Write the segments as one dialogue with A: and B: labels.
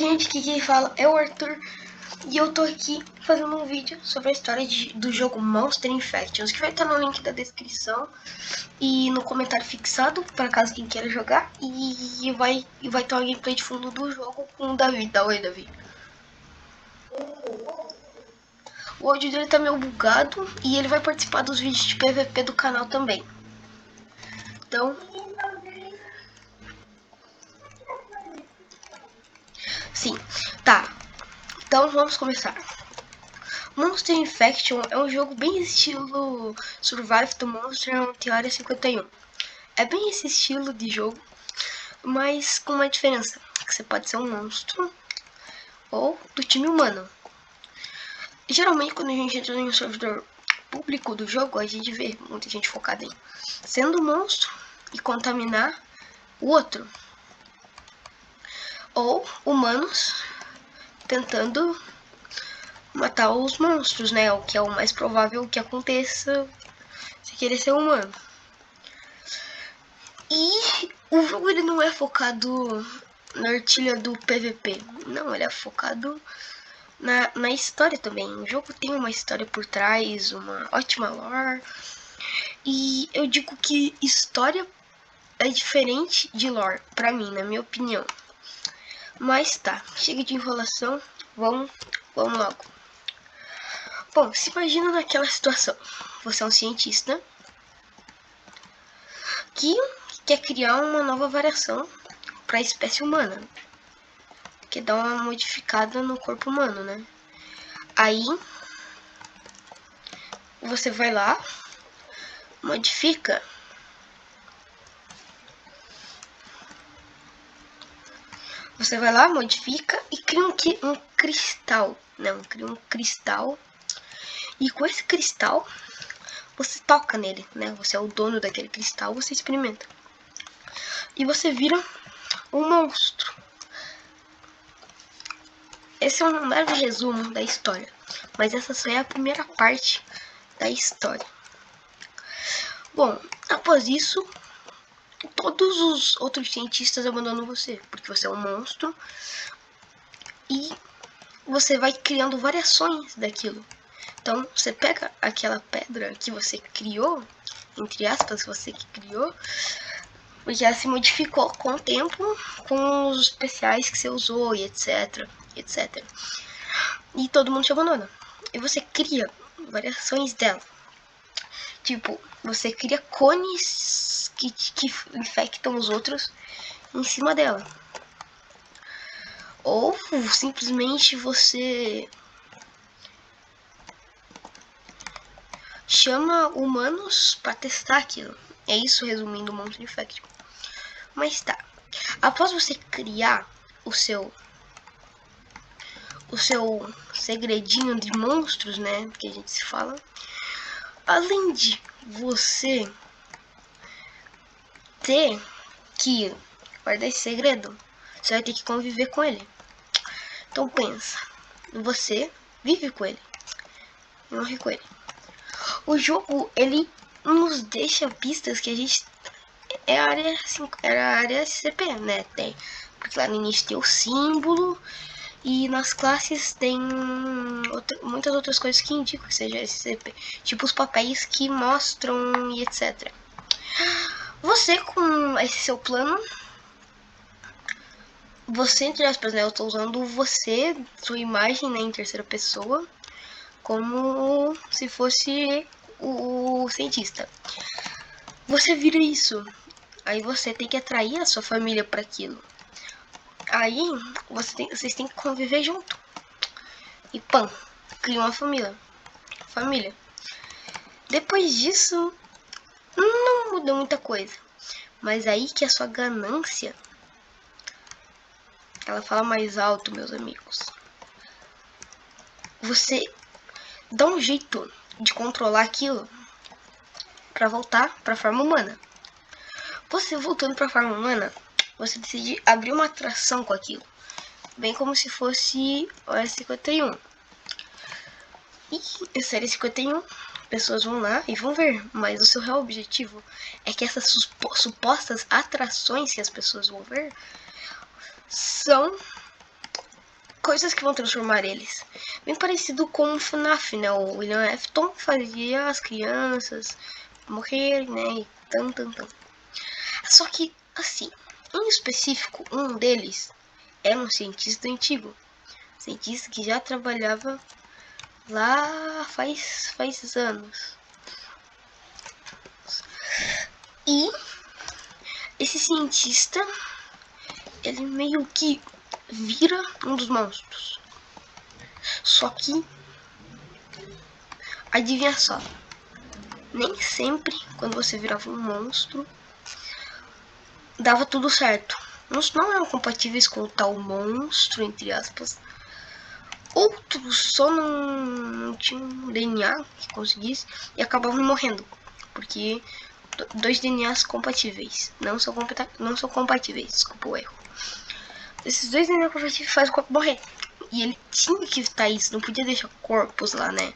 A: gente, aqui quem fala é o Arthur e eu tô aqui fazendo um vídeo sobre a história do jogo Monster Infections, que vai estar no link da descrição e no comentário fixado, para caso quem queira jogar, e vai ter uma gameplay de fundo do jogo com o Davi. Dá oi, Davi. O áudio dele tá meio bugado e ele vai participar dos vídeos de PVP do canal também. Então, sim, tá. Então vamos começar. Monster Infection é um jogo bem estilo Survive the Monster on Area 51. É bem esse estilo de jogo, mas com uma diferença, que você pode ser um monstro ou do time humano. Geralmente quando a gente entra em um servidor público do jogo, a gente vê muita gente focada em sendo monstro e contaminar o outro. Ou humanos tentando matar os monstros, né? O que é o mais provável que aconteça se querer ser humano. E o jogo ele não é focado na artilha do PVP. Não, ele é focado na história também. O jogo tem uma história por trás, uma ótima lore. E eu digo que história é diferente de lore, pra mim, na minha opinião. Mas tá, chega de enrolação, vamos logo. Bom, se imagina naquela situação. Você é um cientista que quer criar uma nova variação para a espécie humana, que dá uma modificada no corpo humano, né? Aí você vai lá, modifica, e cria um cristal, né? Cria um cristal, e com esse cristal você toca nele, né? Você é o dono daquele cristal, você experimenta e você vira um monstro. Esse é um leve resumo da história, mas essa só é a primeira parte da história. Bom, após isso, todos os outros cientistas abandonam você, porque você é um monstro e você vai criando variações daquilo. Então, você pega aquela pedra que você criou, entre aspas, você que criou, porque ela se modificou com o tempo, com os especiais que você usou e etc, etc. E todo mundo te abandona. E você cria variações dela. Tipo, você cria cones que infectam os outros em cima dela. Ou simplesmente você chama humanos para testar aquilo. É isso resumindo o Monster Infection. Mas tá. Após você criar o seu segredinho de monstros, né, que a gente se fala, além de você ter que guardar esse segredo, você vai ter que conviver com ele. Então pensa, você vive com ele, morre com ele. O jogo ele nos deixa pistas que a gente é a área 5, era a área SCP, né? Tem, porque lá no início tem o símbolo e nas classes tem muitas outras coisas que indicam que seja SCP, tipo os papéis que mostram e etc. Você com esse seu plano, você entre aspas, né? Eu tô usando você, sua imagem, né, em terceira pessoa, como se fosse o cientista. Você vira isso. Aí você tem que atrair a sua família para aquilo. Aí vocês têm que conviver junto. E pam, cria uma família. Depois disso, não muda muita coisa. Mas aí que a sua ganância, ela fala mais alto, meus amigos. Você dá um jeito de controlar aquilo para voltar para a forma humana. Você voltando para a forma humana, você decide abrir uma atração com aquilo, bem como se fosse o S51. E esse S51, pessoas vão lá e vão ver, mas o seu real objetivo é que essas supostas atrações que as pessoas vão ver são coisas que vão transformar eles. Bem parecido com o FNAF, né? O William Afton fazia as crianças morrerem, né? E tan. Só que, assim, em específico, um deles era um cientista antigo. Cientista que já trabalhava lá faz anos. E esse cientista, ele meio que vira um dos monstros. Só que, adivinha só, nem sempre quando você virava um monstro dava tudo certo. Uns não eram compatíveis com o tal monstro, entre aspas. Outros só não tinham DNA que conseguisse e acabavam morrendo. Porque dois DNAs compatíveis não são compatíveis, desculpa o erro. Esses dois DNA compatíveis fazem o corpo morrer. E ele tinha que evitar isso, não podia deixar corpos lá, né?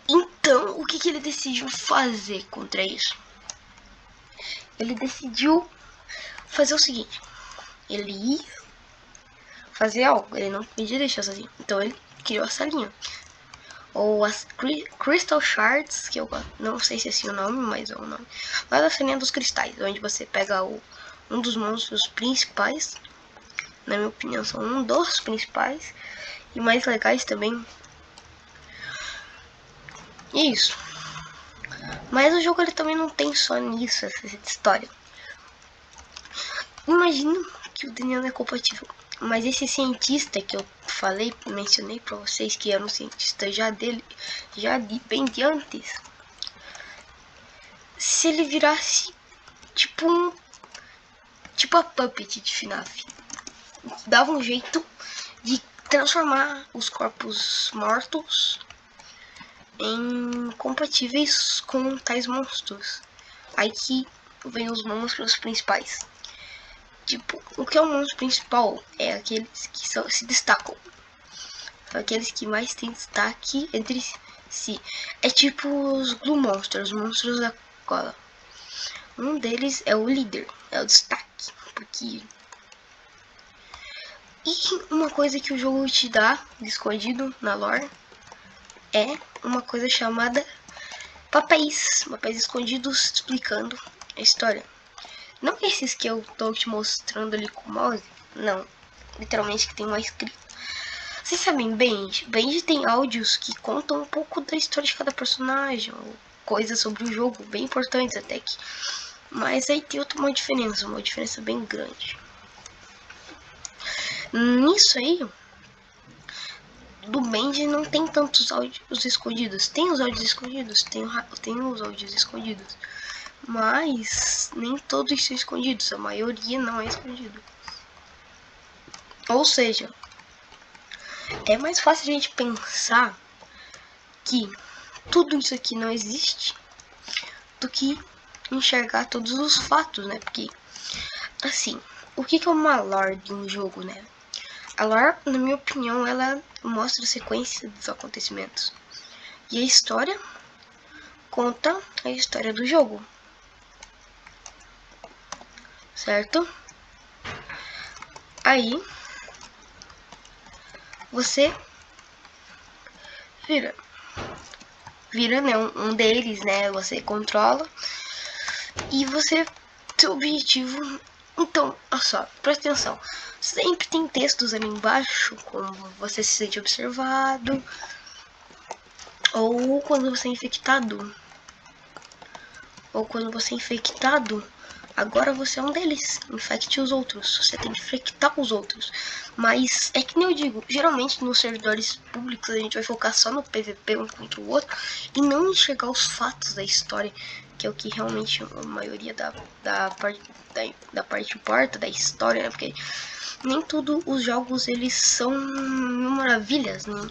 A: Então, o que ele decidiu fazer contra isso? Ele decidiu fazer o seguinte. Ele ia fazer algo, ele não podia deixar sozinho. Então ele criou essa linha. Ou as Crystal Shards, que eu não sei se é assim o nome, mas é o nome. Lá da linha dos cristais, onde você pega um dos monstros principais. Na minha opinião, são um dos principais. E mais legais também. E isso. Mas o jogo ele também não tem só nisso, essa história. Imagino que o DNA não é compatível. Mas esse cientista que eu mencionei pra vocês, que era um cientista já bem de antes. Se ele virasse tipo a Puppet de FNAF, dava um jeito de transformar os corpos mortos em compatíveis com tais monstros. Aí que vem os monstros principais. Tipo, o que é o monstro principal? É aqueles que se destacam. São aqueles que mais têm destaque entre si. É tipo os Glue Monsters, os monstros da cola. Um deles é o líder, é o destaque. Porque... E uma coisa que o jogo te dá, escondido na lore, é uma coisa chamada papéis escondidos explicando a história. Não esses que eu tô te mostrando ali com o mouse, não. Literalmente que tem uma escrita. Vocês sabem, Band tem áudios que contam um pouco da história de cada personagem, ou coisas sobre o jogo, bem importantes até que. Mas aí tem uma diferença bem grande. Nisso aí, do Band não tem tantos áudios escondidos. Tem os áudios escondidos, tem os áudios escondidos. Mas nem todos são escondidos, a maioria não é escondido. Ou seja, é mais fácil a gente pensar que tudo isso aqui não existe do que enxergar todos os fatos, né? Porque, assim, o que é uma lore de um jogo, né? A lore, na minha opinião, ela mostra a sequência dos acontecimentos. E a história conta a história do jogo. Certo? Aí você vira né, um deles, né? Você controla e você seu objetivo. Então, olha só, presta atenção. Sempre tem textos ali embaixo, como você se sente observado, ou quando você é infectado. Agora você é um deles. Infecte os outros. Você tem que infectar os outros. Mas é que nem eu digo, geralmente nos servidores públicos a gente vai focar só no PVP um contra o outro e não enxergar os fatos da história, que é o que realmente a maioria da parte importa, da história, né? Porque nem todos os jogos eles são mil maravilhas, né?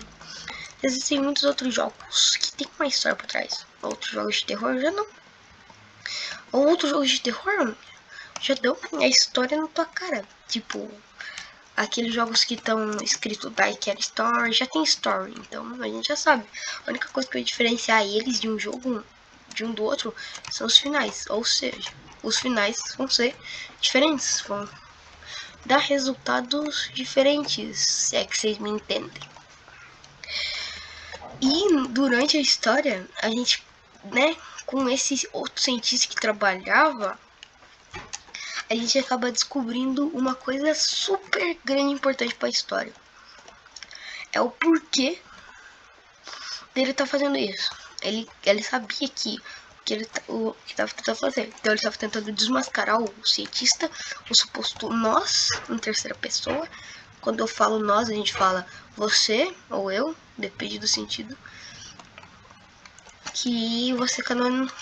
A: Existem muitos outros jogos que tem uma história por trás. Outros jogos de terror já não. Ou outros jogos de terror já dão a história na tua cara. Tipo, aqueles jogos que estão escritos by Cat Story, já tem story, então a gente já sabe. A única coisa que vai diferenciar eles de um jogo, de um do outro, são os finais. Ou seja, os finais vão ser diferentes. dá resultados diferentes, se é que vocês me entendem. E durante a história, a gente, né, com esse outro cientista que trabalhava, a gente acaba descobrindo uma coisa super grande e importante para a história. É o porquê dele tá fazendo isso. Ele sabia que ele estava tentando fazer. Então ele estava tentando desmascarar o cientista, o suposto nós, em terceira pessoa. Quando eu falo nós, a gente fala você ou eu, depende do sentido. Que você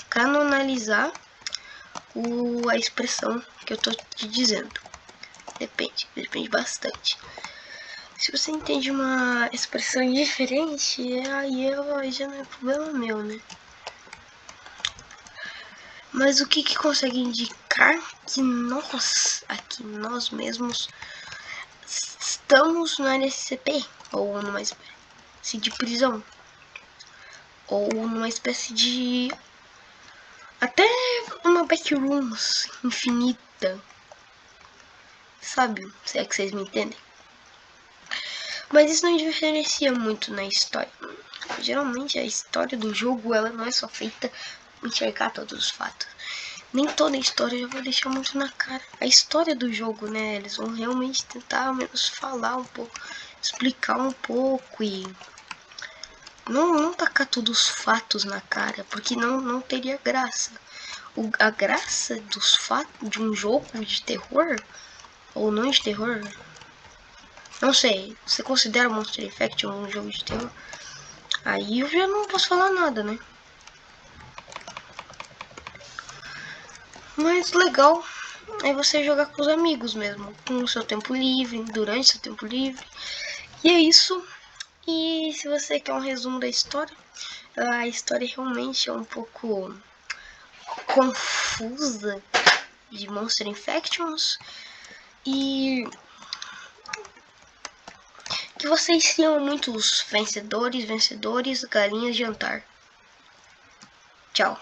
A: canonizar a expressão que eu tô te dizendo. Depende bastante. Se você entende uma expressão diferente, aí já não é problema meu, né? Mas o que consegue indicar que nós mesmos estamos no LSCP, ou numa espécie de prisão, ou numa espécie de até uma backrooms infinita, sabe? Se é que vocês me entendem. Mas isso não diferencia muito na história. Geralmente a história do jogo ela não é só feita para enxergar todos os fatos. Nem toda a história já vai deixar muito na cara. A história do jogo, né? Eles vão realmente tentar ao menos falar um pouco, explicar um pouco e não tacar todos os fatos na cara, porque não teria graça. A graça dos fatos de um jogo de terror ou não de terror, não sei. Você considera Monster Effect um jogo de terror? Aí eu já não posso falar nada, né? Mas legal é você jogar com os amigos mesmo, com o seu tempo livre, durante o seu tempo livre. E é isso. E se você quer um resumo da história, a história realmente é um pouco confusa de Monster Infections. E que vocês tenham muitos vencedores, galinhas, jantar. Tchau.